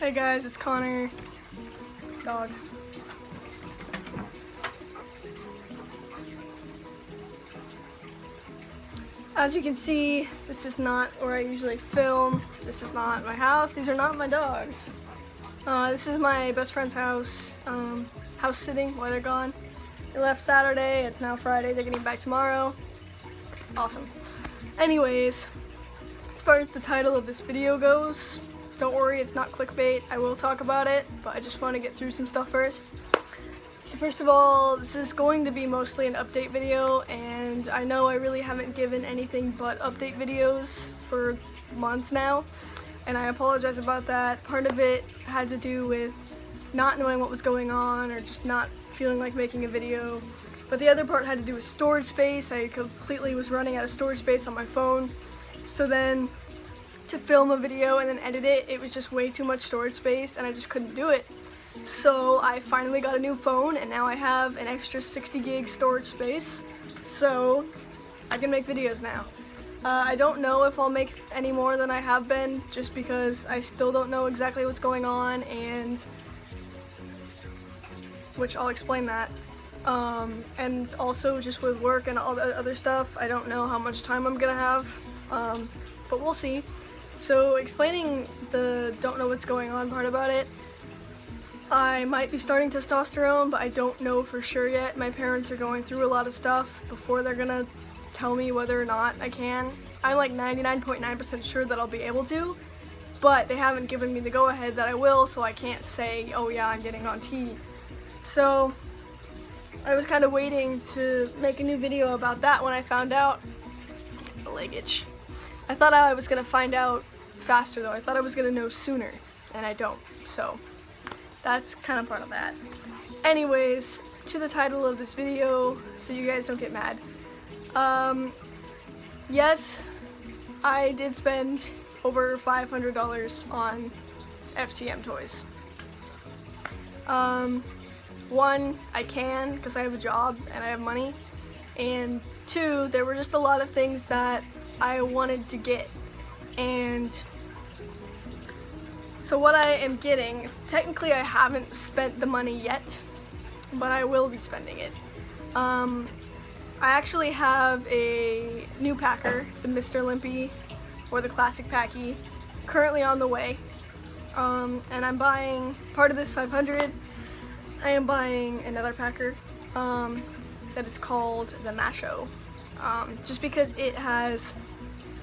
Hey guys, it's Connor. Dog. As you can see, this is not where I usually film. This is not my house. These are not my dogs. This is my best friend's house. House sitting while they're gone. They left Saturday. It's now Friday. They're getting back tomorrow. Awesome. Anyways, as far as the title of this video goes, don't worry, it's not clickbait. I will talk about it, but I just want to get through some stuff first. So first of all, this is going to be mostly an update video, and I know I really haven't given anything but update videos for months now, and I apologize about that. Part of it had to do with not knowing what was going on or just not feeling like making a video, but the other part had to do with storage space. I completely was running out of storage space on my phone, so then to film a video and then edit it, it was just way too much storage space and I just couldn't do it. So I finally got a new phone and now I have an extra 60 gig storage space, so I can make videos now. I don't know if I'll make any more than I have been, just because I still don't know exactly what's going on, and which I'll explain that. And also just with work and all the other stuff, I don't know how much time I'm gonna have, but we'll see. So explaining the don't know what's going on part about it, I might be starting testosterone, but I don't know for sure yet. My parents are going through a lot of stuff before they're gonna tell me whether or not I can. I'm like 99.9% sure that I'll be able to, but they haven't given me the go-ahead that I will, so I can't say, oh yeah, I'm getting on T. So I was kind of waiting to make a new video about that when I found out. The leg itch. I thought I was gonna find out faster though. I thought I was gonna know sooner, and I don't. So that's kind of part of that. Anyways, to the title of this video, so you guys don't get mad. Yes, I did spend over $500 on FTM toys. One, I can because I have a job and I have money, and two, there were just a lot of things that I wanted to get, and so what I am getting, technically I haven't spent the money yet, but I will be spending it. I actually have a new packer, the Mr. Limpy, or the Classic Packy, currently on the way, and I'm buying part of this 500. I am buying another packer that is called the Masho, just because it has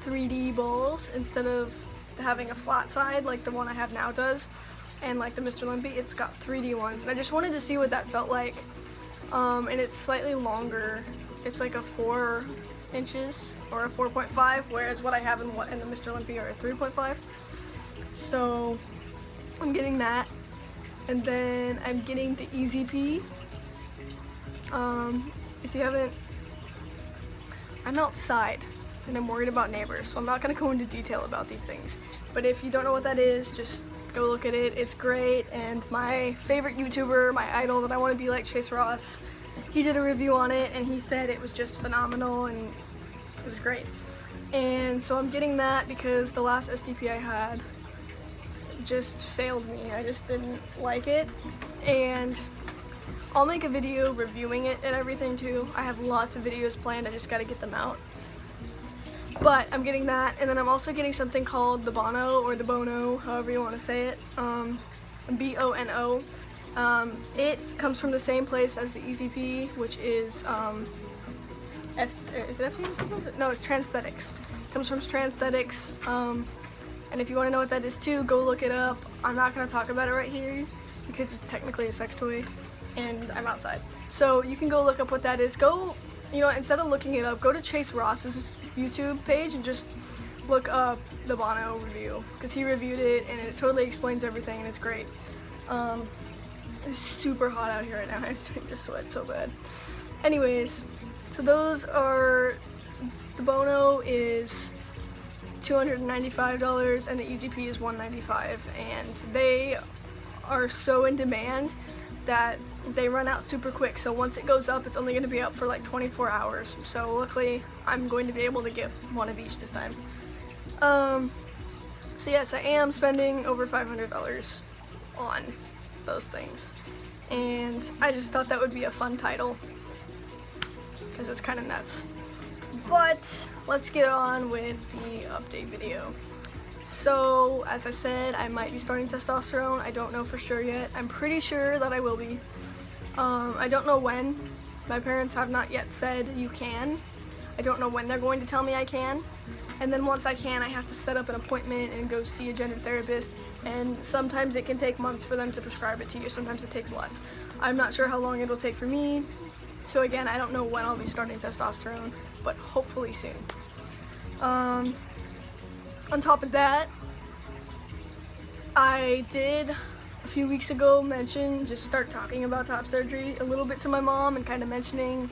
3D balls instead of having a flat side like the one I have now does, and like the Mr. Limpy, it's got 3D ones, and I just wanted to see what that felt like. And it's slightly longer. It's like a 4 inches or a 4.5, whereas what I have in the Mr. Limpy are a 3.5. So I'm getting that, and then I'm getting the EZP. If you haven't, I'm outside and I'm worried about neighbors, so I'm not going to go into detail about these things, but if you don't know what that is, just go look at it. It's great, and my favorite YouTuber, my idol that I want to be like, Chase Ross, he did a review on it and he said it was just phenomenal and it was great. And so I'm getting that because the last STP I had just failed me. I just didn't like it, and I'll make a video reviewing it and everything too. I have lots of videos planned, I just gotta get them out. But I'm getting that, and then I'm also getting something called the Bono, or the Bono, however you want to say it, B-O-N-O. It comes from the same place as the EZP, which is, is it FTM? No, it's Transthetics. It comes from Transthetics, and if you want to know what that is too, go look it up. I'm not going to talk about it right here, because it's technically a sex toy, and I'm outside. So you can go look up what that is. Go, you know, instead of looking it up, go to Chase Ross's YouTube page and just look up the Bono review, because he reviewed it and it totally explains everything and it's great. It's super hot out here right now. I'm starting to sweat so bad. Anyways, so those are, the Bono is $295 and the EZP is $195, and they are so in demand that they run out super quick. So once it goes up, it's only going to be up for like 24 hours. So luckily I'm going to be able to get one of each this time. So yes, I am spending over $500 on those things. And I just thought that would be a fun title, because it's kind of nuts. But let's get on with the update video. So, as I said, I might be starting testosterone. I don't know for sure yet. I'm pretty sure that I will be. I don't know when. My parents have not yet said you can. I don't know when they're going to tell me I can. And then once I can, I have to set up an appointment and go see a gender therapist. And sometimes it can take months for them to prescribe it to you. Sometimes it takes less. I'm not sure how long it'll take for me. So again, I don't know when I'll be starting testosterone, but hopefully soon. On top of that, I did a few weeks ago just start talking about top surgery a little bit to my mom and kind of mentioning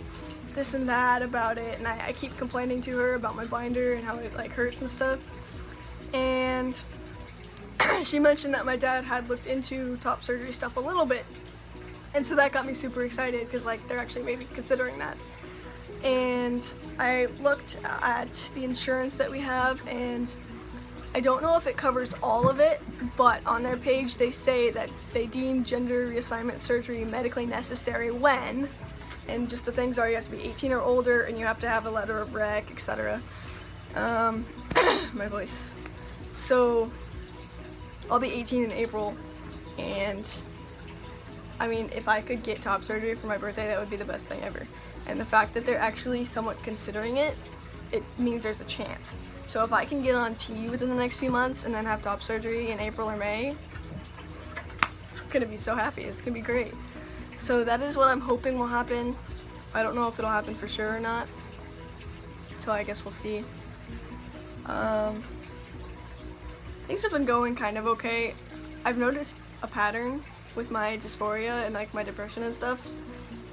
this and that about it, and I keep complaining to her about my binder and how it like hurts and stuff. And she mentioned that my dad had looked into top surgery stuff a little bit, and so that got me super excited because like they're actually maybe considering that. And I looked at the insurance that we have, and I don't know if it covers all of it, but on their page they say that they deem gender reassignment surgery medically necessary when, and just the things are you have to be 18 or older and you have to have a letter of rec, etc. My voice. So I'll be 18 in April, and I mean, if I could get top surgery for my birthday, that would be the best thing ever. And the fact that they're actually somewhat considering it, it means there's a chance. So if I can get on T within the next few months and then have top surgery in April or May, I'm gonna be so happy. It's gonna be great. So that is what I'm hoping will happen. I don't know if it'll happen for sure or not. So I guess we'll see. Things have been going kind of okay. I've noticed a pattern with my dysphoria and like my depression and stuff.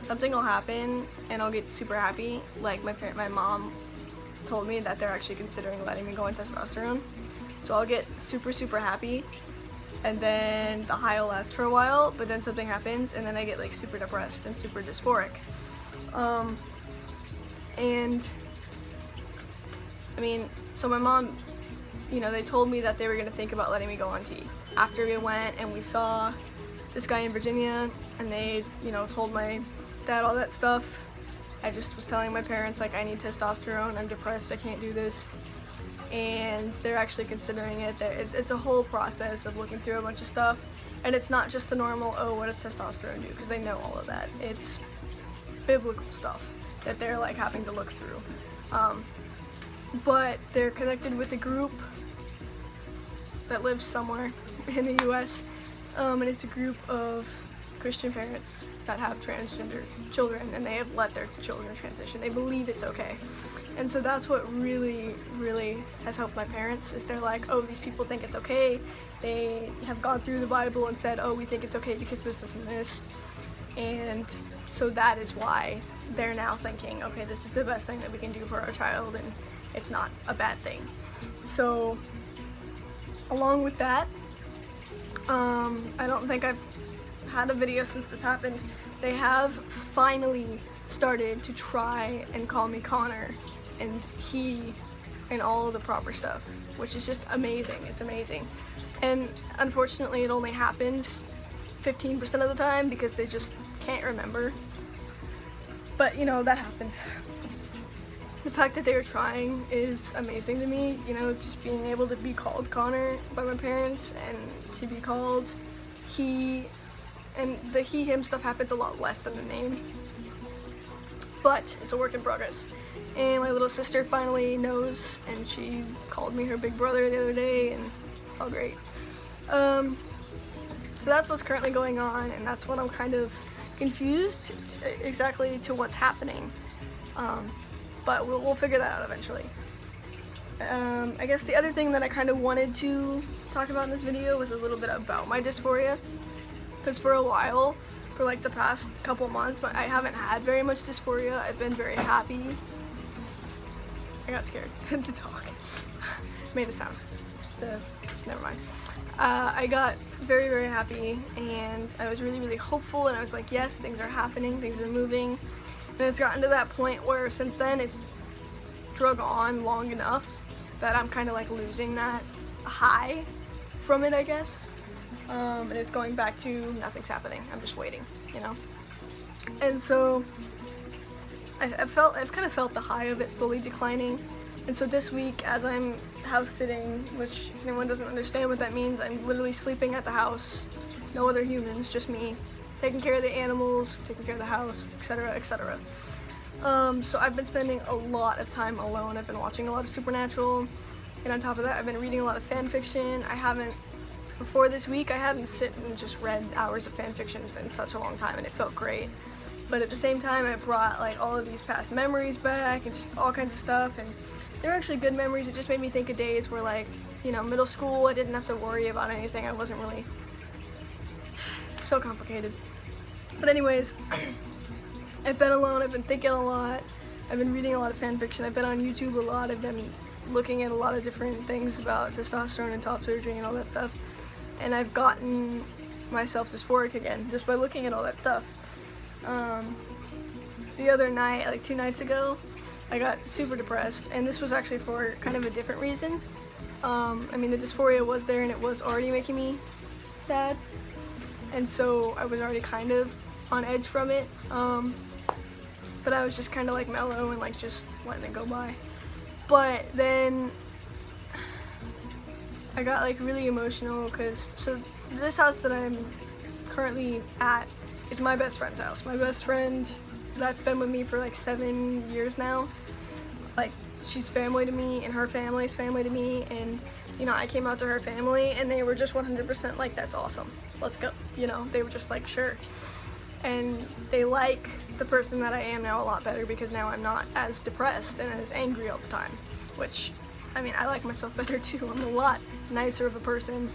Something will happen and I'll get super happy. Like my mom told me that they're actually considering letting me go on testosterone. So I'll get super happy, and then the high will last for a while, but then something happens and then I get like super depressed and super dysphoric. And I mean, so my mom, you know, they told me that they were gonna think about letting me go on T. After we went and we saw this guy in Virginia and they, you know, told my dad all that stuff, I just was telling my parents like, I need testosterone, I'm depressed, I can't do this. And they're actually considering it. It's a whole process of looking through a bunch of stuff, and it's not just the normal, oh, what does testosterone do, because they know all of that. It's biblical stuff that they're like having to look through. But they're connected with a group that lives somewhere in the US, and it's a group of Christian parents that have transgender children, and they have let their children transition. They believe it's okay. And so that's what really has helped my parents, is they're like, oh, these people think it's okay. They have gone through the Bible and said, oh, we think it's okay because this and this. And so that is why they're now thinking, okay, this is the best thing that we can do for our child, and it's not a bad thing. So along with that, I don't think I've had a video since this happened. They have finally started to try and call me Connor and he and all of the proper stuff, which is just amazing. It's amazing. And unfortunately it only happens 15% of the time because they just can't remember. But you know, that happens. The fact that they were trying is amazing to me, you know, just being able to be called Connor by my parents and to be called he, and the he, him stuff happens a lot less than the name, but it's a work in progress. And my little sister finally knows, and she called me her big brother the other day, and it's all great. So that's what's currently going on, and that's what I'm kind of confused exactly to what's happening. But we'll figure that out eventually. I guess the other thing that I kind of wanted to talk about in this video was a little bit about my dysphoria, because for a while, for like the past couple months, I haven't had very much dysphoria. I've been very happy. I got scared. The dog made a sound. Never mind. I got very happy, and I was really hopeful, and I was like, yes, things are happening, things are moving. And it's gotten to that point where since then it's drug on long enough that I'm kind of like losing that high from it, I guess. And it's going back to nothing's happening. I'm just waiting, you know? And so I've kind of felt the high of it slowly declining. And so this week, as I'm house sitting, which if anyone doesn't understand what that means, I'm literally sleeping at the house, no other humans, just me, taking care of the animals, taking care of the house, etc., etc. So I've been spending a lot of time alone. I've been watching a lot of Supernatural, and on top of that, I've been reading a lot of fan fiction. Before this week, I hadn't sit and just read hours of fan fiction in such a long time, and it felt great. But at the same time, I brought like all of these past memories back and just all kinds of stuff, and they were actually good memories. It just made me think of days where, like, you know, middle school, I didn't have to worry about anything. I wasn't really so complicated. But anyways, I've been alone, I've been thinking a lot, I've been reading a lot of fan fiction, I've been on YouTube a lot, I've been looking at a lot of different things about testosterone and top surgery and all that stuff, and I've gotten myself dysphoric again just by looking at all that stuff. The other night, like 2 nights ago, I got super depressed, and this was actually for kind of a different reason. I mean, the dysphoria was there and it was already making me sad, and so I was already kind of on edge from it, but I was just kind of like mellow and like just letting it go by. But then I got like really emotional because, so this house that I'm currently at is my best friend's house. My best friend that's been with me for like 7 years now. Like, she's family to me, and her family's family to me, and you know, I came out to her family and they were just 100% like, that's awesome, let's go, you know, they were just like, sure. And they like the person that I am now a lot better because now I'm not as depressed and as angry all the time, which, I mean, I like myself better too. I'm a lot nicer of a person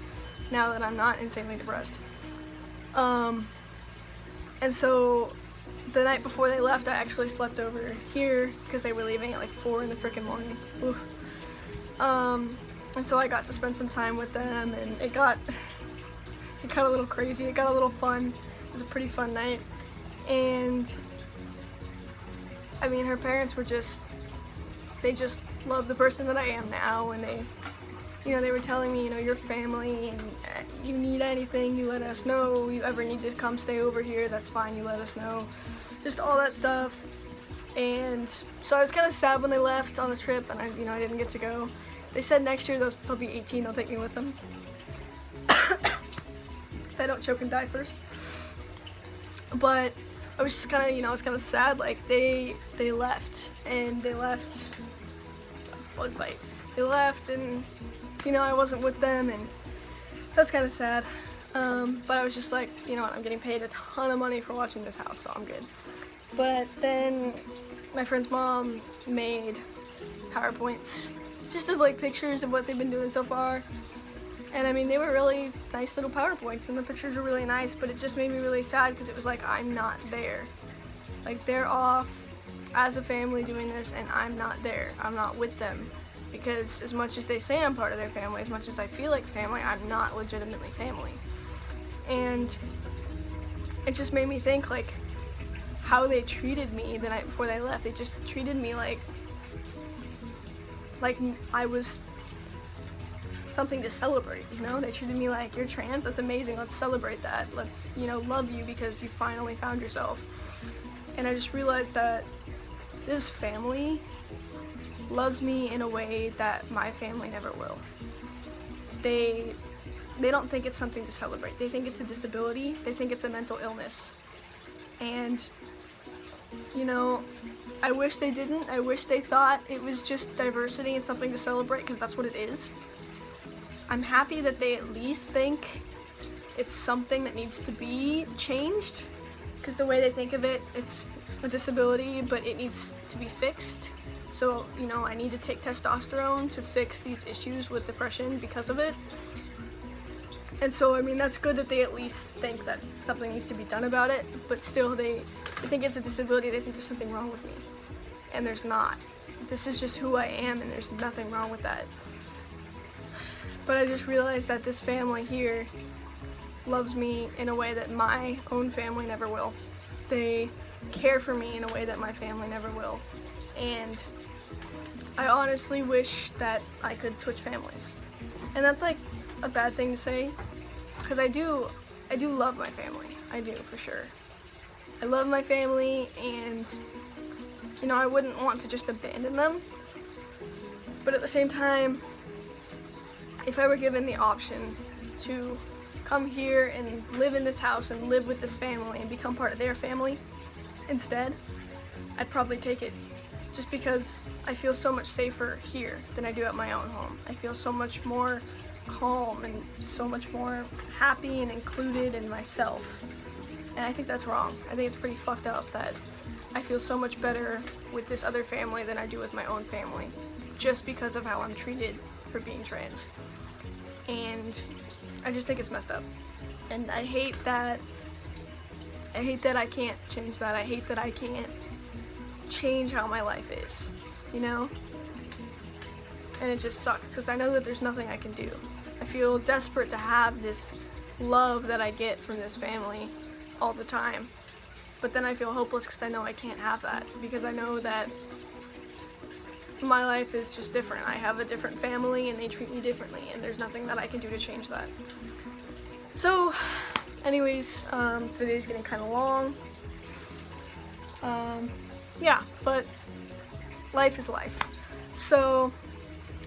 now that I'm not insanely depressed. And so the night before they left, I actually slept over here because they were leaving at like 4 in the frickin' morning. Oof. And so I got to spend some time with them, and it got a little crazy, it got a little fun. It was a pretty fun night, and I mean, her parents were they just love the person that I am now, and they, you know, they were telling me, you know, you're family, and you need anything, you let us know. You ever need to come stay over here, that's fine, you let us know. Just all that stuff. And so I was kind of sad when they left on the trip, and I didn't get to go. They said next year they'll be 18, they'll take me with them. If I don't choke and die first. But I was just kind of, I was kind of sad. Like, they left, and they left. Bug bite. They left, and I wasn't with them, and that was kind of sad. But I was just like, you know what, I'm getting paid a ton of money for watching this house, so I'm good. But then my friend's mom made PowerPoints just of like pictures of what they've been doing so far. And I mean, they were really nice little PowerPoints, and the pictures were really nice, but it just made me really sad because it was like, I'm not there. Like, they're off as a family doing this, and I'm not there. I'm not with them. Because as much as they say I'm part of their family, as much as I feel like family, I'm not legitimately family. And it just made me think, like, how they treated me the night before they left. They just treated me like I was something to celebrate, They treated me like, you're trans, that's amazing, let's celebrate that. Let's, love you because you finally found yourself. And I just realized that this family loves me in a way that my family never will. They don't think it's something to celebrate. They think it's a disability. They think it's a mental illness. And, I wish they didn't. I wish they thought it was just diversity and something to celebrate, because that's what it is. I'm happy that they at least think it's something that needs to be changed, because the way they think of it, it's a disability, but it needs to be fixed. So, I need to take testosterone to fix these issues with depression because of it. And so, I mean, that's good that they at least think that something needs to be done about it, but still they think it's a disability, they think there's something wrong with me. And there's not. This is just who I am, and there's nothing wrong with that. But I just realized that this family here loves me in a way that my own family never will. They care for me in a way that my family never will. And I honestly wish that I could switch families And that's like a bad thing to say, because I do love my family. I do, for sure. I love my family, and you know, I wouldn't want to just abandon them. But at the same time, if I were given the option to come here and live in this house and live with this family and become part of their family instead, I'd probably take it, just because I feel so much safer here than I do at my own home. I feel so much more calm and so much more happy and included in myself. And I think that's wrong. I think it's pretty fucked up that I feel so much better with this other family than I do with my own family, just because of how I'm treated for being trans. And I just think it's messed up. And I hate that I can't change that. I hate that I can't change how my life is, you know? And it just sucks, because I know that there's nothing I can do. I feel desperate to have this love that I get from this family all the time. But then I feel hopeless because I know I can't have that, because I know that my life is just different. I have a different family and they treat me differently, and there's nothing that I can do to change that. So anyways, the video's getting kind of long. Yeah, but life is life. So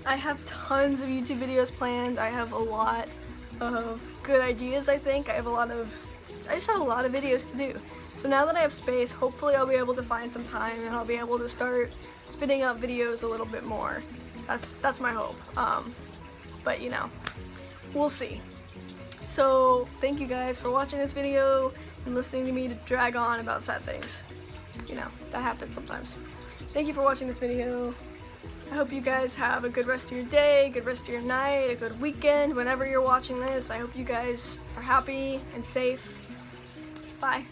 I have tons of YouTube videos planned. I have a lot of good ideas, I think. I just have a lot of videos to do. So now that I have space, hopefully I'll be able to find some time and I'll be able to start spitting out videos a little bit more. That's my hope. But you know, we'll see. So thank you guys for watching this video and listening to me drag on about sad things. You know, that happens sometimes. Thank you for watching this video. I hope you guys have a good rest of your day, good rest of your night, a good weekend. Whenever you're watching this, I hope you guys are happy and safe. Bye.